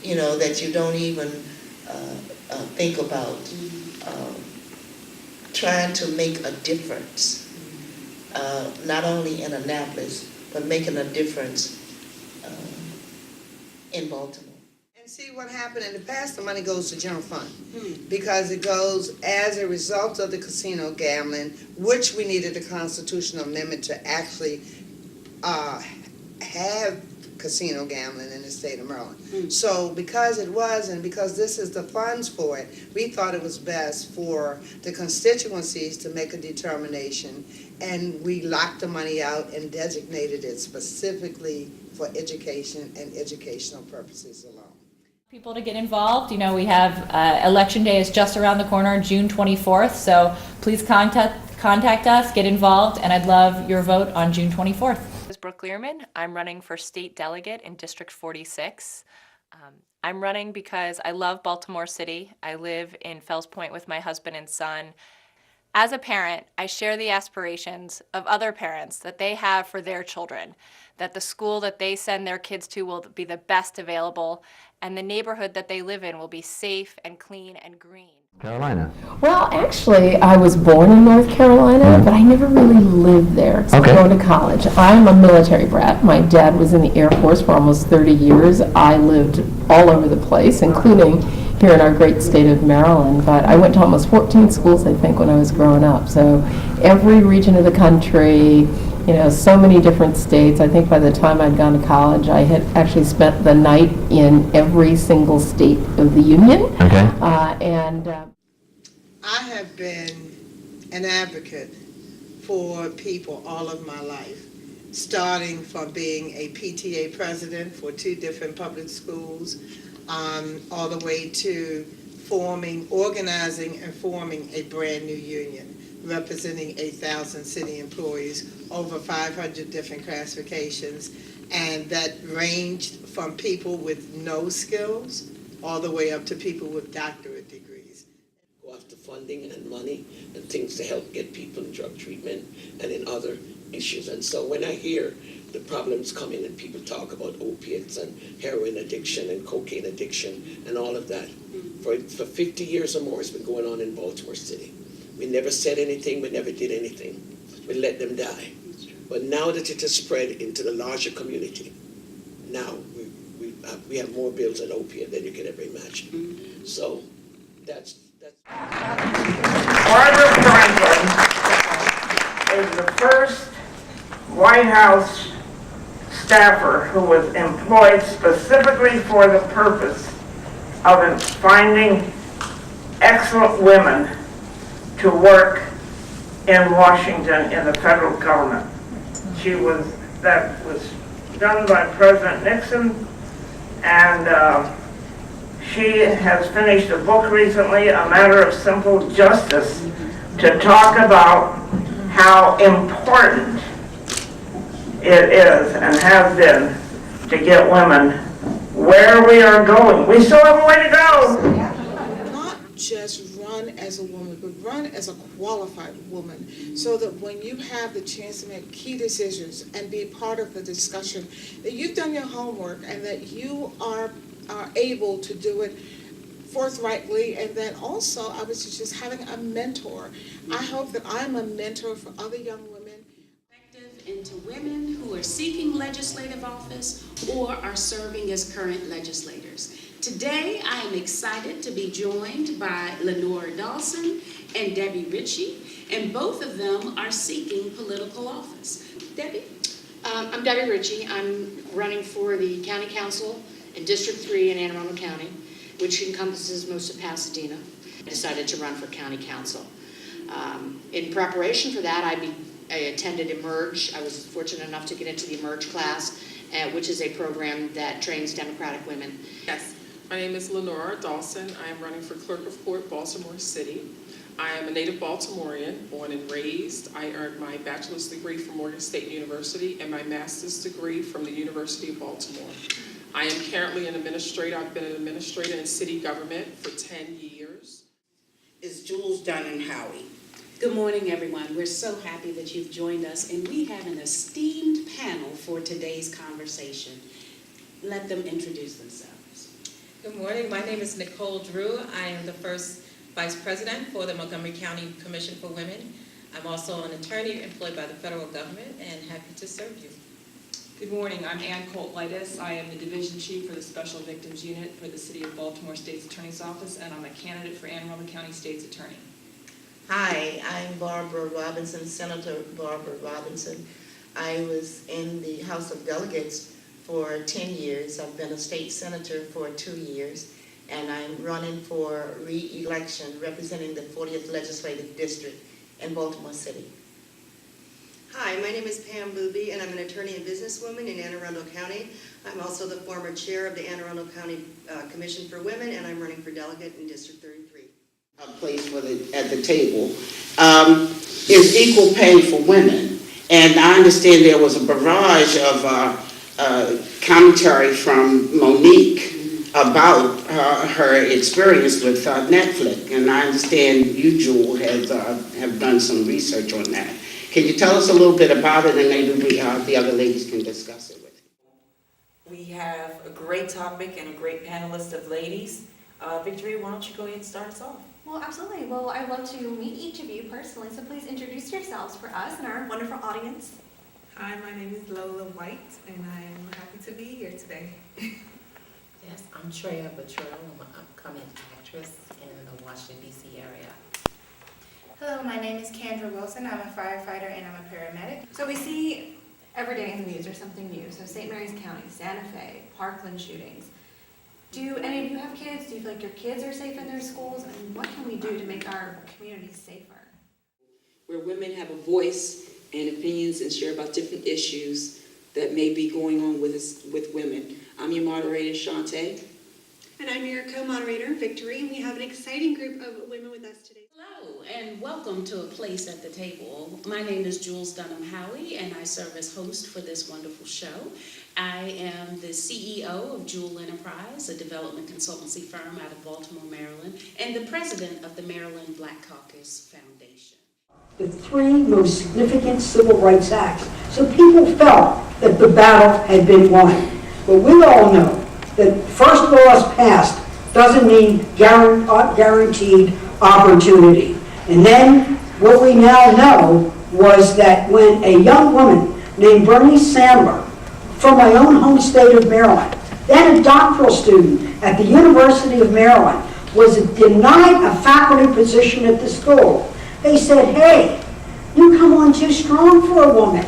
that you don't even think about trying to make a difference, not only in Annapolis, but making a difference in Baltimore. And see what happened in the past, the money goes to general fund because it goes as a result of the casino gambling, which we needed a constitutional amendment to actually have casino gambling in the state of Maryland. So because it was, and because this is the funds for it, we thought it was best for the constituencies to make a determination, and we locked the money out and designated it specifically for education and educational purposes alone. People to get involved. We have Election Day is just around the corner, June 24th, so please contact us, get involved, and I'd love your vote on June 24th. This is Brooke Learman. I'm running for state delegate in District 46. I'm running because I love Baltimore City. I live in Fells Point with my husband and son. As a parent, I share the aspirations of other parents that they have for their children, that the school that they send their kids to will be the best available, and the neighborhood that they live in will be safe and clean and green. Carolina. Well, actually, I was born in North Carolina, but I never really lived there. So Okay. I going to college. I'm a military brat. My dad was in the Air Force for almost 30 years. I lived all over the place, including here in our great state of Maryland. But I went to almost 14 schools, I think, when I was growing up. So every region of the country, so many different states. I think by the time I'd gone to college, I had actually spent the night in every single state of the union. Okay. I have been an advocate for people all of my life, starting from being a PTA president for 2 different public schools, all the way to organizing and forming a brand new union, representing 8,000 city employees, over 500 different classifications, and that ranged from people with no skills all the way up to people with doctorate degrees. Go after funding and money and things to help get people in drug treatment and in other issues. And so when I hear the problems coming and people talk about opiates and heroin addiction and cocaine addiction and all of that, for 50 years or more it's been going on in Baltimore City. We never said anything, we never did anything. We let them die. But now that it has spread into the larger community, now we have more bills on opiate than you can ever imagine. So that's. Barbara Franklin is the first White House staffer who was employed specifically for the purpose of finding excellent women to work in Washington in the federal government. That was done by President Nixon, and she has finished a book recently, A Matter of Simple Justice, to talk about how important it is and has been to get women where we are going. We still have a way to go. Not just run as a woman, but run as a qualified woman, so that when you have the chance to make key decisions and be part of the discussion, that you've done your homework and that you are able to do it forthrightly. And then also, I was just having a mentor. I hope that I'm a mentor for other young women. Into women who are seeking legislative office or are serving as current legislators. Today, I am excited to be joined by Lenora Dawson and Debbie Ritchie, and both of them are seeking political office. Debbie? I'm Debbie Ritchie. I'm running for the County Council in District 3 in Anne Arundel County, which encompasses most of Pasadena. I decided to run for County Council. In preparation for that, I attended Emerge. I was fortunate enough to get into the Emerge class, which is a program that trains Democratic women. Yes, my name is Lenora Dawson. I am running for Clerk of Court, Baltimore City. I am a native Baltimorean, born and raised. I earned my bachelor's degree from Morgan State University and my master's degree from the University of Baltimore. I am currently an administrator. I've been an administrator in city government for 10 years. Is Jules Dunn and Howie. Good morning, everyone. We're so happy that you've joined us, and we have an esteemed panel for today's conversation. Let them introduce themselves. morning. My name is Nicole Drew. I am the first Vice President for the Montgomery County Commission for Women. I'm also an attorney employed by the federal government and happy to serve you. Good morning. I'm Ann Coltlitis. I am the Division Chief for the Special Victims Unit for the City of Baltimore State's Attorney's Office, and I'm a candidate for Anne Arundel County State's Attorney. Hi, I'm Barbara Robinson, Senator Barbara Robinson. I was in the House of Delegates for 10 years. I've been a state senator for 2 years, and I'm running for re-election representing the 40th Legislative District in Baltimore City. Hi, my name is Pam Booby, and I'm an attorney and businesswoman in Anne Arundel County. I'm also the former chair of the Anne Arundel County Commission for Women, and I'm running for delegate in District 33. A place at the table is equal pay for women. And I understand there was a barrage of commentary from Monique about her experience with Netflix. And I understand you, Jewel, have done some research on that. Can you tell us a little bit about it, and maybe the other ladies can discuss it with you? We have a great topic and a great panelist of ladies. Victoria, why don't you go ahead and start us off? Well, absolutely. Well, I'd love to meet each of you personally, so please introduce yourselves for us and our wonderful audience. Hi, my name is Lola White, and I'm happy to be here today. Yes, I'm Treya Betrell. I'm an upcoming actress in the Washington, D.C. area. Hello, my name is Kendra Wilson. I'm a firefighter and I'm a paramedic. So we see every day in the news there's something new. So St. Mary's County, Santa Fe, Parkland shootings. Do any of you have kids? Do you feel like your kids are safe in their schools? And what can we do to make our communities safer? Where women have a voice and opinions and share about different issues that may be going on with women. I'm your moderator, Shantae. And I'm your co-moderator, Victory, and we have an exciting group of women with us today. Hello, and welcome to A Place at the Table. My name is Jules Dunham Howie, and I serve as host for this wonderful show. I am the CEO of Jewel Enterprise, a development consultancy firm out of Baltimore, Maryland, and the president of the Maryland Black Caucus Foundation. The three most significant civil rights acts. So people felt that the battle had been won. But we all know that first laws passed doesn't mean guaranteed opportunity. And then what we now know was that when a young woman named Bernice Sandler from my own home state of Maryland, then a doctoral student at the University of Maryland, was denied a faculty position at the school, they said, hey, you come on too strong for a woman.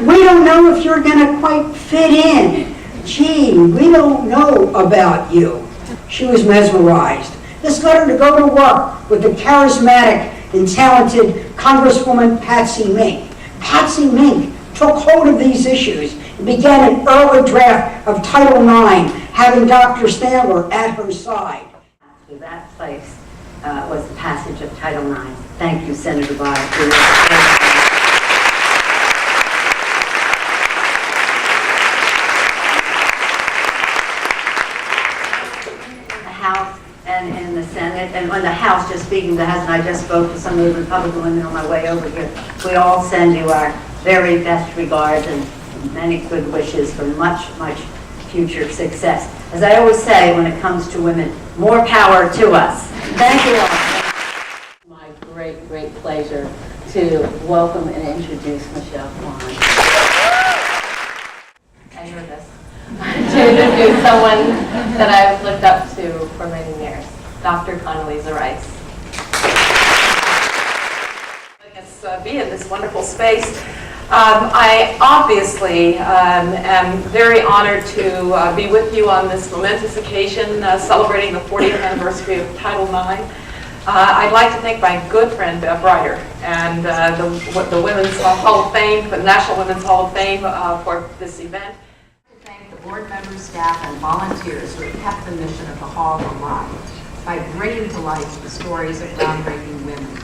We don't know if you're going to quite fit in. Gee, we don't know about you. She was mesmerized. This led her to go to work with the charismatic and talented Congresswoman Patsy Mink. Patsy Mink took hold of these issues and began an early draft of Title IX, having Dr. Sandler at her side. That place was the passage of Title IX. Thank you, Senator Byer, for your House and in the Senate, and on the House, just speaking of the House, and I just spoke to some of the Republican women on my way over here, we all send you our very best regards and many good wishes for much, much future success. As I always say when it comes to women, more power to us. Thank you all. My great, great pleasure to welcome and introduce Michelle Kwan. I heard this. To introduce someone that I've looked up to for many years, Dr. Condoleezza Rice. Be in this wonderful space. I obviously am very honored to be with you on this momentous occasion celebrating the 40th anniversary of Title IX. I'd like to thank my good friend Bev Ryder and the Women's Hall of Fame, the National Women's Hall of Fame for this event. The board members, staff, and volunteers who have kept the mission of the Hall alive by bringing to life the stories of groundbreaking women.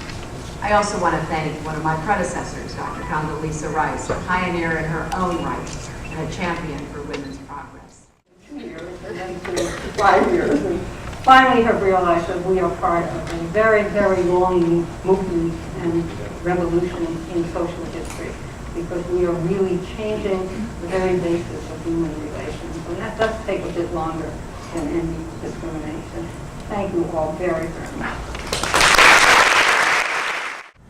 I also want to thank one of my predecessors, Dr. Condoleezza Rice, a pioneer in her own right and a champion for women's progress. 2 years and then to 5 years. We finally have realized that we are part of a very, very long movement and revolution in social history, because we are really changing the very basis of human relations. And that does take a bit longer and any discrimination. Thank you all very, very much.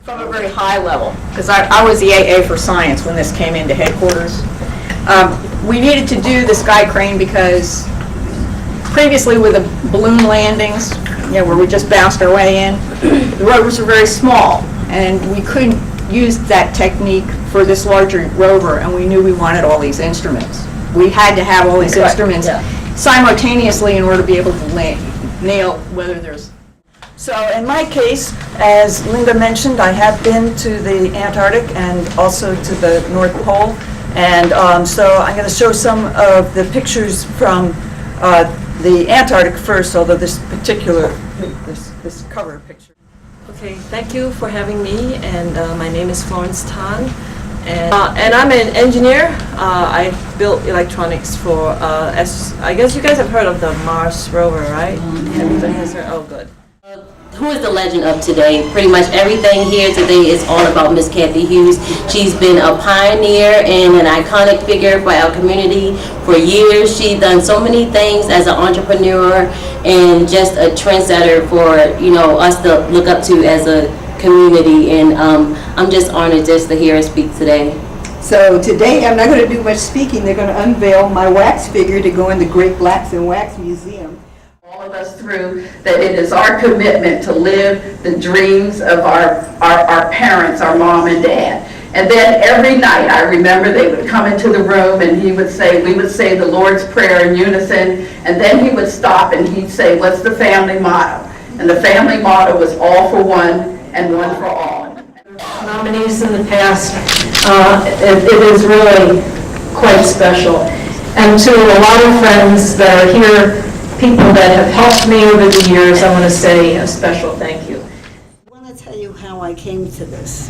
From a very high level, because I was the AA for science when this came into headquarters. We needed to do the sky crane because previously with the balloon landings, where we just bounced our way in, the rovers were very small, and we couldn't use that technique for this larger rover, and we knew we wanted all these instruments. We had to have all these instruments simultaneously in order to be able to nail whether there's... So in my case, as Linda mentioned, I have been to the Antarctic and also to the North Pole. And so I'm going to show some of the pictures from the Antarctic first, although this particular, this cover picture. Okay, thank you for having me, and my name is Florence Tan, and I'm an engineer. I built electronics for, I guess you guys have heard of the Mars rover, right? Everybody has heard, oh good. Who is the legend of today? Pretty much everything here today is all about Miss Kathy Hughes. She's been a pioneer and an iconic figure for our community for years. She's done so many things as an entrepreneur and just a trendsetter for us to look up to as a community. And I'm just honored just to hear her speak today. So today I'm not going to do much speaking. They're going to unveil my wax figure to go in the Great Blacks and Wax Museum. All of us through that it is our commitment to live the dreams of our parents, our mom and dad. And then every night, I remember they would come into the room and we would say the Lord's Prayer in unison, and then he would stop and he'd say, what's the family motto? And the family motto was all for one and one for all. Nominees in the past, it is really quite special. And to a lot of friends that are here, people that have helped me over the years, I want to say a special thank you. I want to tell you how I came to this.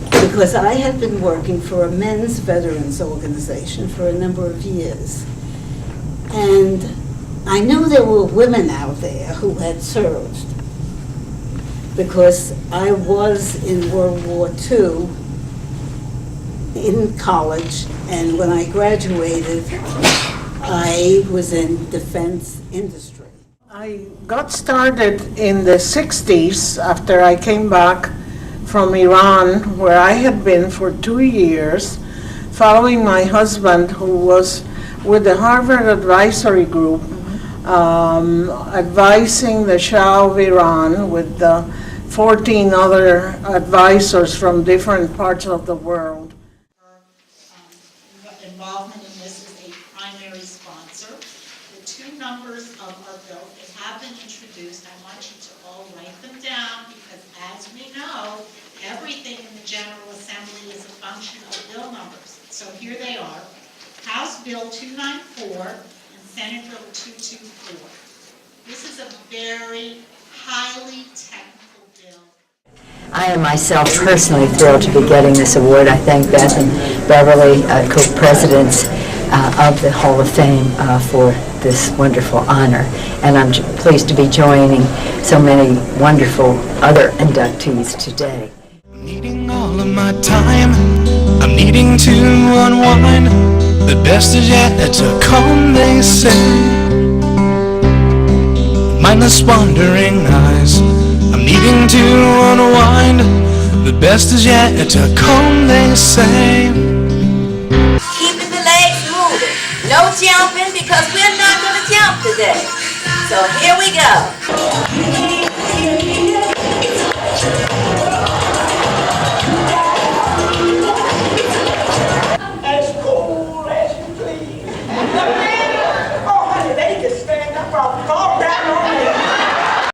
Because I had been working for a men's veterans organization for a number of years. And I knew there were women out there who had served. Because I was in World War II in college, and when I graduated, I was in defense industry. I got started in the 60s after I came back from Iran, where I had been for 2 years, following my husband, who was with the Harvard Advisory Group, advising the Shah of Iran with the 14 other advisors from different parts of the world. Involvement in this is a primary sponsor. The two numbers of our bill have been introduced. I want you to all write them down because, as we know, everything in the General Assembly is a function of bill numbers. So here they are: House Bill 294 and Senate Bill 224. This is a very highly technical bill. I am myself personally thrilled to be getting this award. I thank Beth and Beverly, co-presidents of the Hall of Fame, for this wonderful honor. And I'm pleased to be joining so many wonderful other inductees today. Needing all of my time, I'm needing to unwind. The best is yet to come, they say. Mindless wandering eyes, I'm needing to unwind. The best is yet to come, they say. Keeping the legs moving. No jumping because we're not going to jump today. So here we go.